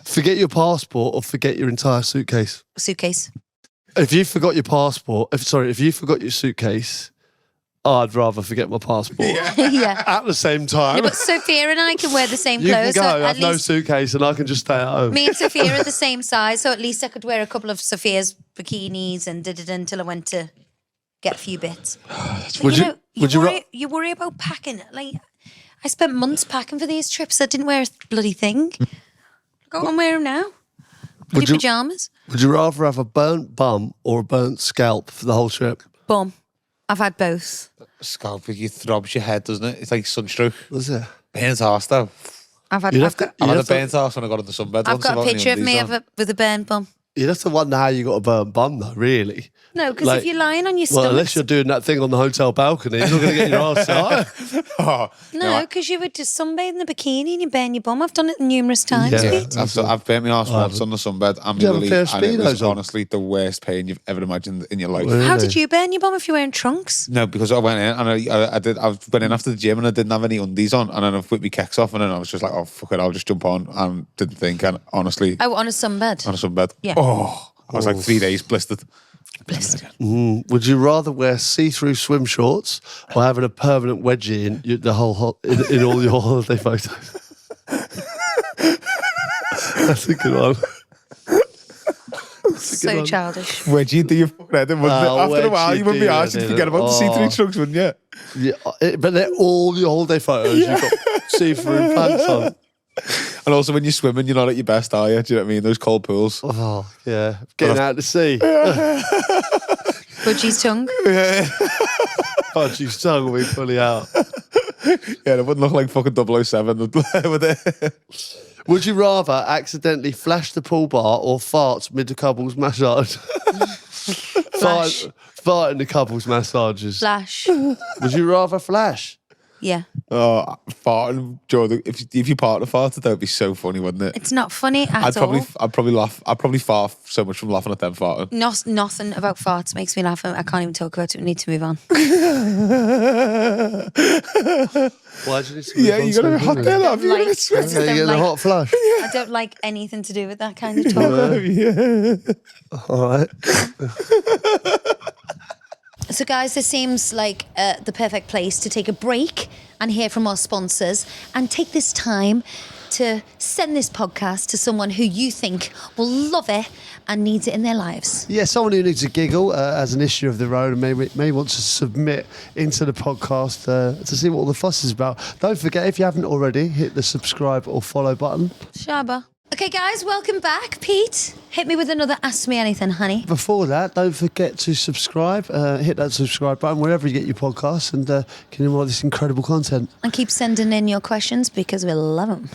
Forget your passport or forget your entire suitcase. Suitcase. If you forgot your passport, if you forgot your suitcase, I'd rather forget my passport. Yeah. At the same time, Yeah, but Sophia and I can wear the same you can clothes. go, so have at no least suitcase, and I can just stay at home. me and Sophia are the same size, so at least I could wear a couple of Sophia's bikinis and did it until I went to get a few bits. But Would you- know, would you worry, you worry about packing. Like, I spent months packing for these trips. I didn't wear a bloody thing. Go on, wear them now. Would Your you- pajamas. Would you rather have a burnt bum or a burnt scalp for the whole trip? Bum. I've had both. Scalp, you throbs your head, doesn't it? It's like sunstroke. Was it? Burnt arse though. I've had. You'd I've have to- got, I you'd had a have to- burnt arse when I got in the sunbed. I've once got a without any picture of me undies on. with a burnt bum. You'd have to wonder how you got a burnt bum, though, really. No, because Like- if you're lying on your Well, stomach, unless you're doing that thing on the hotel balcony, you're not going to get your arse out. Oh, no, because you would just sunbathe in a bikini and you burn your bum. I've done it numerous times. Yeah. Pete. I've burnt my arse once on the sunbed and you my have a willy, pair of and it was Speedos on? honestly the worst pain you've ever imagined in your life. Really? How did you burn your bum if you're wearing trunks? No, because I went in and I went in after the gym and I didn't have any undies on, and then I whipped my kecks off, and then I was just like, oh fuck it, I'll just jump on, and didn't think, and honestly, Oh, on a sunbed. on a sunbed, Yeah. oh, I was like 3 days blistered. Blistered. Would you rather wear see-through swim shorts or having a permanent wedgie in all your holiday photos? That's a good one. So one. childish. Where'd you do your fucking head in, wouldn't it? Oh, After a where'd while, you you wouldn't do be asked it, to forget about the see-through oh. trunks, wouldn't you? Yeah, but they're all your holiday photos. You've got see-through pants on. And also when you're swimming, you're not at your best, are you? Do you know what I mean? Those cold pools. Oh, yeah. Getting out to sea. Budgie's tongue. Budgie's tongue will be fully out. Yeah, it wouldn't look like fucking 007, would it? Would you rather accidentally flash the pool bar or fart mid the couples massage? Flash. Fart in the couples massages. Flash. Would you rather flash? Yeah. Oh, farting, Jordan. If you partner farted, that would be so funny, wouldn't it? It's not funny at all. I'd probably laugh. I'd probably fart so much from laughing at them farting. Nothing about farts makes me laugh. I can't even talk about it. We need to move on. Why do you need to Yeah, you got a hot there. there, have you? Like- Got a sweat. Yeah, you get a hot flush. I don't like anything to do with that kind of talk. Yeah. All right. So, guys, this seems like the perfect place to take a break and hear from our sponsors and take this time to send this podcast to someone who you think will love it and needs it in their lives. Yeah, someone who needs a giggle as an issue of their own and may want to submit into the podcast to see what all the fuss is about. Don't forget, if you haven't already, hit the subscribe or follow button. Shaba. Okay, guys, welcome back. Pete, hit me with another Ask Me Anything, honey. Before that, don't forget to subscribe. Hit that subscribe button wherever you get your podcasts and get in all this incredible content. And keep sending in your questions because we love them.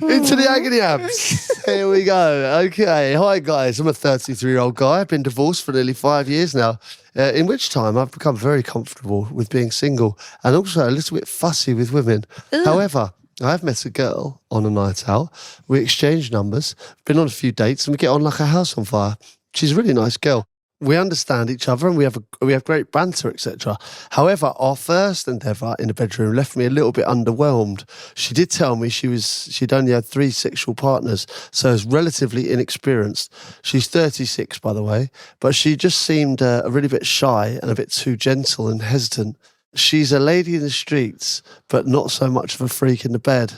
Into the agony abs. Here we go. Okay. Hi, guys. I'm a 33-year-old guy. I've been divorced for nearly 5 years now, in which time I've become very comfortable with being single and also a little bit fussy with women. However, I've met a girl on a night out. We exchanged numbers, been on a few dates, and we get on like a house on fire. She's a really nice girl. We understand each other and we have great banter, etc. However, our first endeavour in the bedroom left me a little bit underwhelmed. She did tell me she'd only had 3 sexual partners, so is relatively inexperienced. She's 36, by the way, but she just seemed a really bit shy and a bit too gentle and hesitant. She's a lady in the streets, but not so much of a freak in the bed.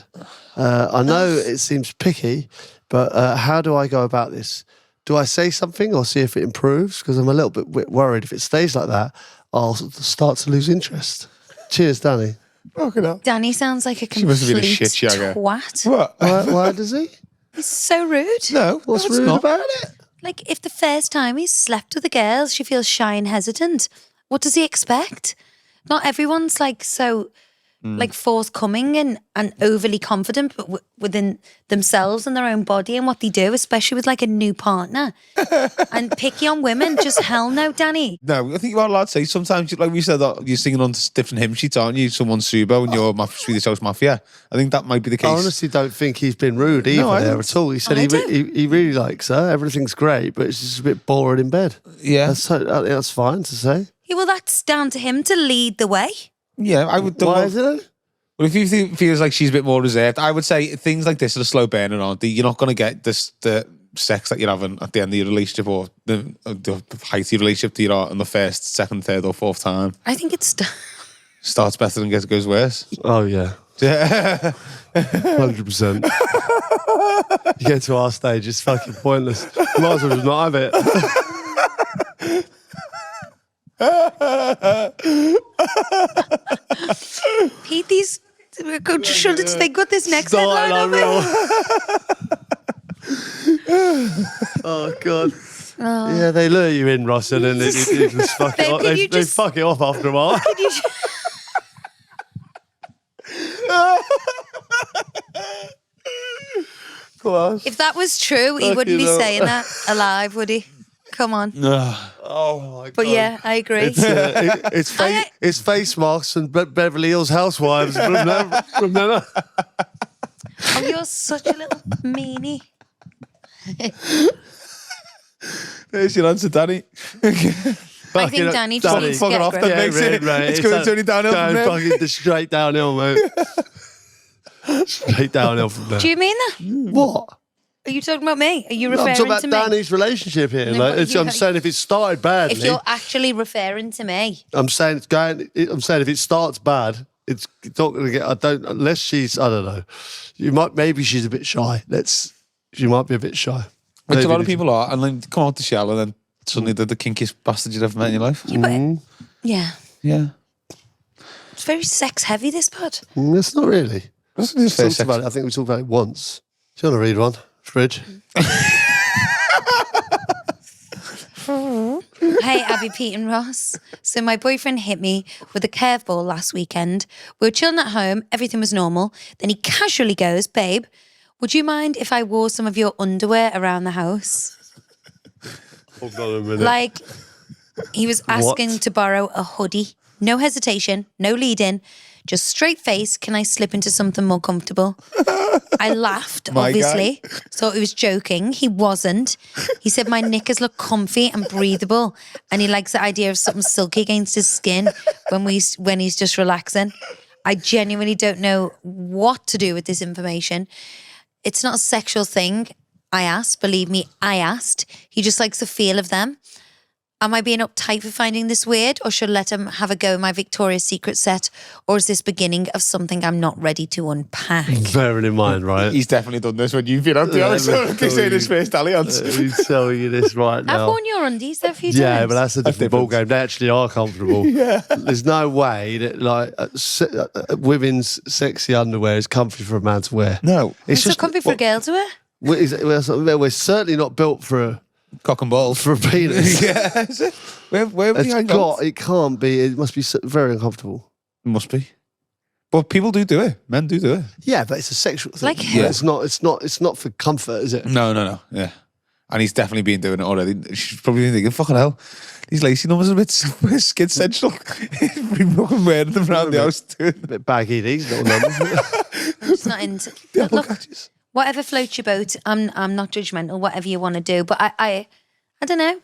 I know it seems picky, but how do I go about this? Do I say something or see if it improves? Because I'm a little bit worried. If it stays like that, I'll start to lose interest. Cheers, Danny. Fucking hell. Danny sounds like a She must have been a complete shit shagger. twat. What? Why does he? He's so rude. No, What's no, it's rude not. about it? Like, if the first time he's slept with a girl, she feels shy and hesitant, what does he expect? Not everyone's like so like forthcoming and overly confident but within themselves and their own body and what they do, especially with like a new partner. And picky on women, just hell no, Danny. No, I think you are allowed to say sometimes, like we said, that you're singing on different hymn sheets, aren't you? Someone's Subo and you're Swedish House Mafia. I think that might be the case. I honestly don't think he's been rude either I there don't. at all. He said he really likes her. Everything's great, but it's just a bit boring in bed. Yeah. That's fine to say. Yeah, well, that's down to him to lead the way. Yeah, I would. Why is it? Well, if you feels like she's a bit more reserved, I would say things like this are a slow burner, aren't they? You're not going to get the sex that you're having at the end of your relationship or the height of your relationship that you're on the first, second, third or fourth time. I think it's... Starts better and goes worse. Oh, yeah. 100%. You get to our stage, it's fucking pointless. You might as well just not have it. Pete, these... Shudder to think what this next headline Starting will be. Oh, God. Yeah, they lure you in, Ross, and then they just fuck it off. They fuck it off after a while. If that was true, he wouldn't be saying that alive, would he? Come on. Oh, my God. But yeah, I agree. It's face masks and Beverly Hills Housewives from then. Oh, you're such a little meanie. There's your answer, Danny. I think Danny just needs to fucking get off. a That grip. makes it. It's going only downhill from there. Fucking straight downhill, mate. Straight downhill from there. Do you mean that? What? Are you talking about me? Are you I'm referring talking about to me? Danny's relationship here. No, Like, but I'm saying if it started badly, If you're actually referring to me. I'm saying if it starts bad, it's not going to get. Unless she's. I don't know. Maybe she's a bit shy. She might be a bit shy. Which a lot of people are, and then come out the shower, and then suddenly they're the kinkiest bastard you've ever met in your life. Yeah, but, yeah. Yeah. It's very sex heavy, this pod. It's not really. That's We talked about it. I think we talked about it once. Do you want to read one? Fridge. Hey, Abbey, Pete and Ross. So my boyfriend hit me with a curveball last weekend. We were chilling at home. Everything was normal. Then he casually goes, babe, would you mind if I wore some of your underwear around the house? Hold on a minute. Like, he was asking to borrow a hoodie. No hesitation, no lead in, just straight face. Can I slip into something more comfortable? I laughed, obviously. Thought he was joking. He wasn't. He said my knickers look comfy and breathable, and he likes the idea of something silky against his skin when he's just relaxing. I genuinely don't know what to do with this information. It's not a sexual thing. I asked, believe me, I asked. He just likes the feel of them. Am I being uptight for finding this weird, or should I let him have a go in my Victoria's Secret set, or is this beginning of something I'm not ready to unpack? Bearing in mind, right? He's definitely done this when you've been out there. So they say his first alliance. He's telling you this right now. I've worn your undies there a few times. Yeah, but that's a different ball game. They actually are comfortable. Yeah. There's no way that like women's sexy underwear is comfy for a man to wear. No. It's so comfy for a girl to wear. We're certainly not built for a Cock and balls. for a penis. Yeah. Where would he hang out? It can't be. It must be very uncomfortable. Must be. But people do it. Men do it. Yeah, but it's a sexual thing. Like- Yeah. It's not for comfort, is it? No. Yeah. And he's definitely been doing it already. She's probably been thinking, fucking hell, these lacy numbers are a bit skin central. He's been fucking wearing them around the house too. A bit baggy, these little numbers. It's not into. Look, whatever floats your boat. I'm not judgmental. Whatever you want to do, but I don't know.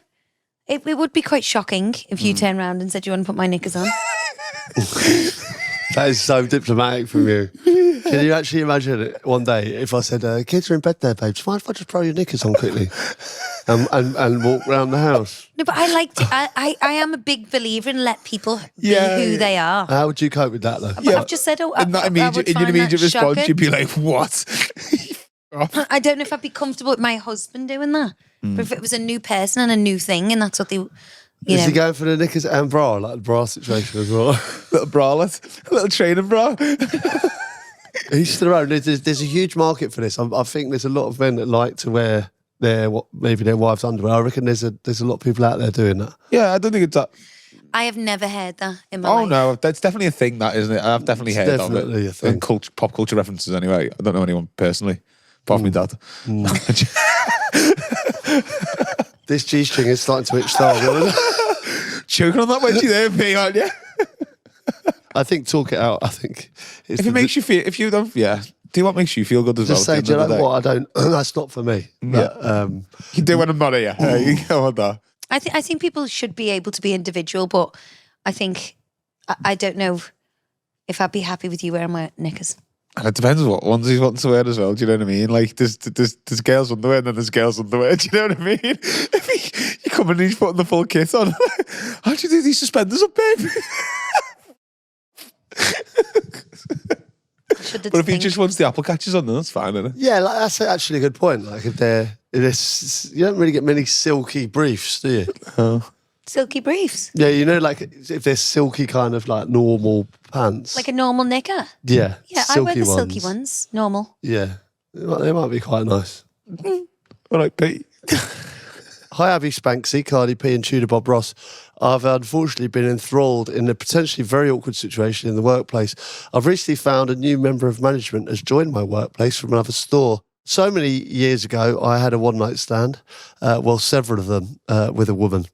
It would be quite shocking if you turned around and said you want to put my knickers on. That is so diplomatic from you. Can you actually imagine it one day if I said, kids are in bed there, babes, mind if I just throw your knickers on quickly and walk around the house? No, but I like to. I am a big believer in let people be Yeah, who yeah. they are. How would you cope with that, though? But I've just said, In your immediate response, you'd be like, what? I don't know if I'd be comfortable with my husband doing that. But if it was a new person and a new thing, and that's what they, Is he going for the knickers and bra, like the bra situation as well? Little bralette, a little training bra. He's still around. There's a huge market for this. I think there's a lot of men that like to wear maybe their wives' underwear. I reckon there's a lot of people out there doing that. Yeah, I don't think it's that. I have never heard that in my Oh life. no, that's definitely a thing, that isn't it? I've definitely heard definitely of it. a thing. And pop culture references anyway. I don't know anyone personally, apart from my dad. This G-string is starting to itch Star Wars. Choking on that wedgie there, P, aren't you? I think talk it out. I think it's If it makes you feel, if you don't, do what makes you feel good as well. just say, at the do you end of the know day. what? I don't. That's not for me. But, You do when I'm not here. You go on that. I think people should be able to be individual, but I think I don't know if I'd be happy with you wearing my knickers. And it depends what ones he's wanting to wear as well. Do you know what I mean? Like, there's girls' underwear and then there's girls' underwear. Do you know what I mean? If you come in and he's putting the full kit on, how'd you do these suspenders up, babe? But if he just wants the apple catchers on, then that's fine, isn't it? yeah, like, that's actually a good point. Like if you don't really get many silky briefs, do you? Silky briefs, Yeah, you know, like if they're silky kind of like normal pants. like a normal knicker. Yeah, Yeah, I wear the silky ones. Normal. Yeah, they might be quite nice. All right, Pete. Hi, Abbey, Spanksy, Cardi P and Tudor Bob Ross. I've unfortunately been enthralled in a potentially very awkward situation in the workplace. I've recently found a new member of management has joined my workplace from another store. So many years ago, I had a one-night stand, several of them, with a woman.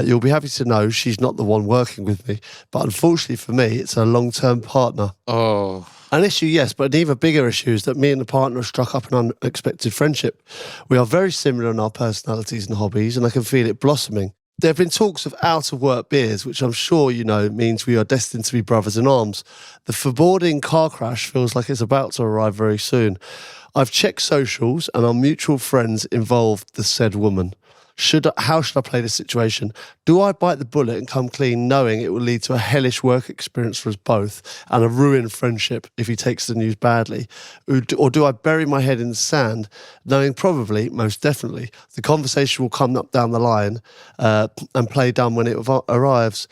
You'll be happy to know she's not the one working with me, but unfortunately for me, it's a long-term partner. Oh. An issue, yes, but an even bigger issue is that me and the partner have struck up an unexpected friendship. We are very similar in our personalities and hobbies, and I can feel it blossoming. There have been talks of out-of-work beers, which I'm sure you know means we are destined to be brothers in arms. The foreboding car crash feels like it's about to arrive very soon. I've checked socials, and our mutual friends involved the said woman. How should I play this situation? Do I bite the bullet and come clean knowing it will lead to a hellish work experience for us both and a ruined friendship if he takes the news badly? Or do I bury my head in the sand knowing probably, most definitely, the conversation will come up down the line and play dumb when it arrives?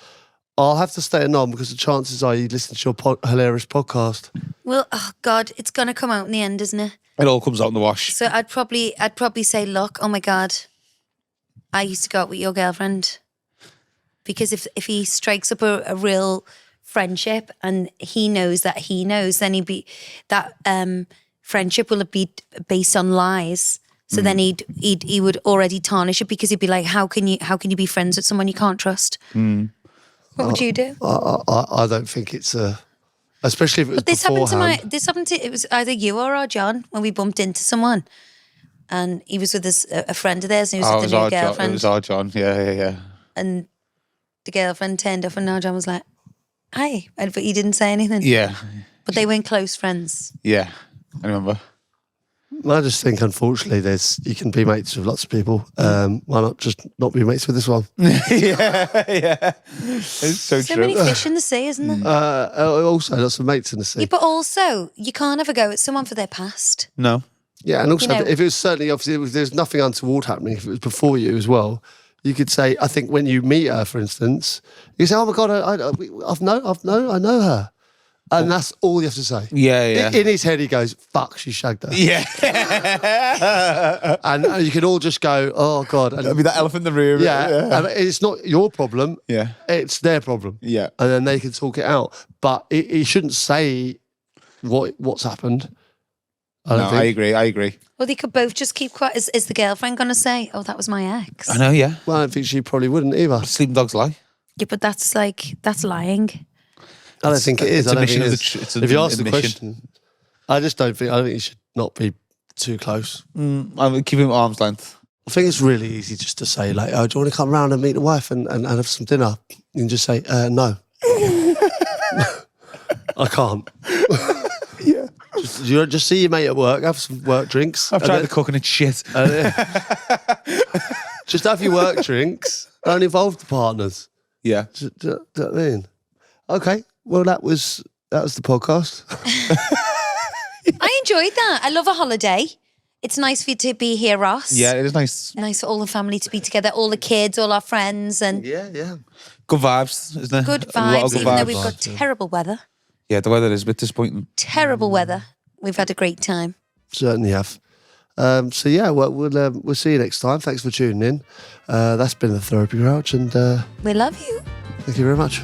I'll have to stay anon because the chances are you listen to your hilarious podcast. Well, oh God, it's gonna come out in the end, isn't it? It all comes out in the wash. So I'd probably say, look, oh my God, I used to go out with your girlfriend. Because if he strikes up a real friendship and he knows, then that friendship will be based on lies. So then he would already tarnish it because he'd be like, how can you be friends with someone you can't trust? What would you do? I don't think it's especially if it was But this beforehand. it was either you or our John when we bumped into someone. And he was with a friend of theirs and he was with the new girlfriend. It was our John. Yeah. And the girlfriend turned up and now John was like, hi. But he didn't say anything. Yeah. But they weren't close friends. Yeah. I remember. I just think, unfortunately, you can be mates with lots of people. Why not just not be mates with this one? yeah. It's so So true. many fish in the sea, isn't there? Also, lots of mates in the sea. Yeah, but also, you can't ever go at someone for their past. No. Yeah, and also, You know- if it was certainly, obviously, if there's nothing untoward happening, if it was before you as well, you could say, I think when you meet her, for instance, you say, oh my God, I know her. And that's all you have to say. Yeah. In his head, he goes, fuck, she shagged her. Yeah. And you can all just go, oh God. It'll And, be that elephant in the room. and it's not your problem. Yeah. It's their problem. Yeah. And then they can talk it out. But he shouldn't say what's happened. I agree. Well, they could both just keep quiet. Is the girlfriend going to say, oh, that was my ex? I know, yeah. Well, I don't think she probably wouldn't either. Sleeping dogs lie. Yeah, but that's lying. I don't think it is. It's I a don't mission think of it is. the it's an If you ask the admission. question, I don't think you should not be too close. I'm keeping him at arm's length. I think it's really easy just to say, like, oh, do you want to come round and meet the wife and have some dinner? You can just say, no. I can't. Yeah. Just see your mate at work, have some work drinks. I've tried the cooking, it's shit. Just have your work drinks. Don't involve the partners. Yeah. Do you know what I mean? Okay, well, that was the podcast. I enjoyed that. I love a holiday. It's nice for you to be here, Ross. Yeah, it is nice. Nice for all the family to be together, all the kids, all our friends, and Yeah. Good vibes, isn't it? good A lot vibes, of good even though vibes. we've got terrible weather. Yeah, the weather is a bit disappointing. Terrible weather. We've had a great time. Certainly have. So yeah, we'll see you next time. Thanks for tuning in. That's been the Therapy Crouch, and We love you. thank you very much.